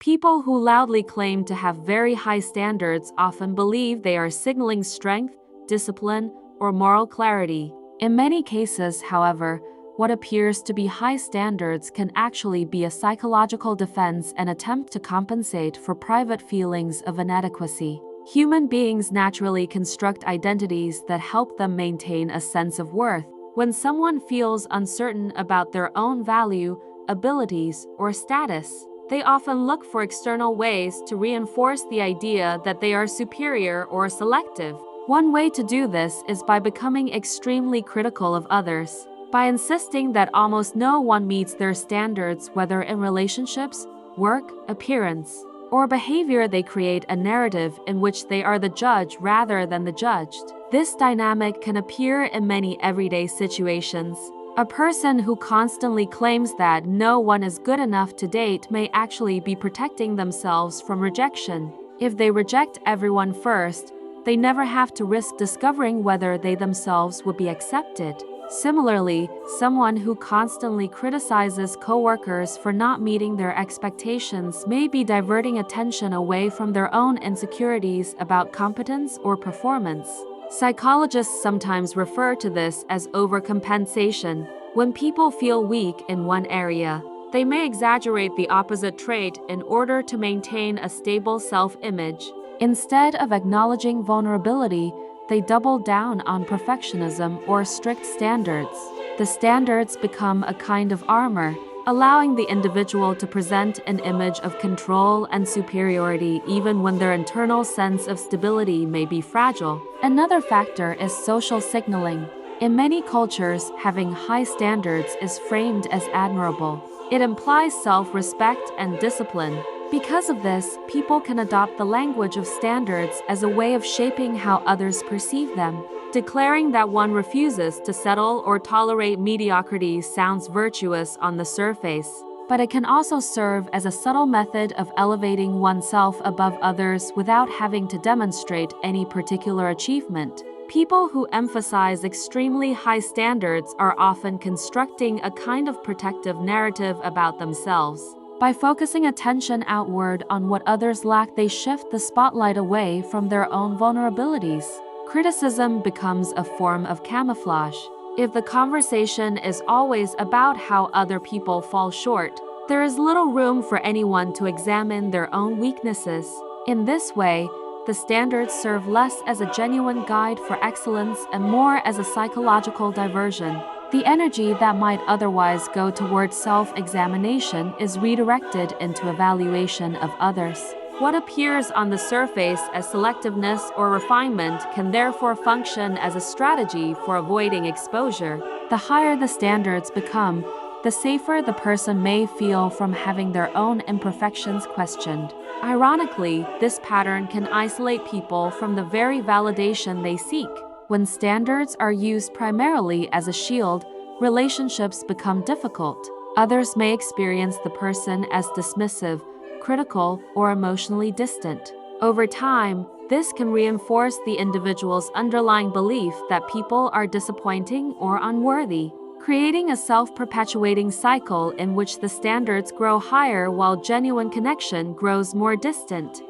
People who loudly claim to have very high standards often believe they are signaling strength, discipline, or moral clarity. In many cases, however, what appears to be high standards can actually be a psychological defense and attempt to compensate for private feelings of inadequacy. Human beings naturally construct identities that help them maintain a sense of worth. When someone feels uncertain about their own value, abilities, or status, they often look for external ways to reinforce the idea that they are superior or selective. One way to do this is by becoming extremely critical of others. By insisting that almost no one meets their standards, whether in relationships, work, appearance, or behavior, they create a narrative in which they are the judge rather than the judged. This dynamic can appear in many everyday situations. A person who constantly claims that no one is good enough to date may actually be protecting themselves from rejection. If they reject everyone first, they never have to risk discovering whether they themselves would be accepted. Similarly, someone who constantly criticizes coworkers for not meeting their expectations may be diverting attention away from their own insecurities about competence or performance. Psychologists sometimes refer to this as overcompensation. When people feel weak in one area, they may exaggerate the opposite trait in order to maintain a stable self-image. Instead of acknowledging vulnerability, they double down on perfectionism or strict standards. The standards become a kind of armor, allowing the individual to present an image of control and superiority even when their internal sense of stability may be fragile. Another factor is social signaling. In many cultures, having high standards is framed as admirable. It implies self-respect and discipline. Because of this, people can adopt the language of standards as a way of shaping how others perceive them. Declaring that one refuses to settle or tolerate mediocrity sounds virtuous on the surface, but it can also serve as a subtle method of elevating oneself above others without having to demonstrate any particular achievement. People who emphasize extremely high standards are often constructing a kind of protective narrative about themselves. By focusing attention outward on what others lack, they shift the spotlight away from their own vulnerabilities. Criticism becomes a form of camouflage. If the conversation is always about how other people fall short, there is little room for anyone to examine their own weaknesses. In this way, the standards serve less as a genuine guide for excellence and more as a psychological diversion. The energy that might otherwise go towards self-examination is redirected into evaluation of others. What appears on the surface as selectiveness or refinement can therefore function as a strategy for avoiding exposure. The higher the standards become, the safer the person may feel from having their own imperfections questioned. Ironically, this pattern can isolate people from the very validation they seek. When standards are used primarily as a shield, relationships become difficult. Others may experience the person as dismissive, critical, or emotionally distant. Over time, this can reinforce the individual's underlying belief that people are disappointing or unworthy, creating a self-perpetuating cycle in which the standards grow higher while genuine connection grows more distant.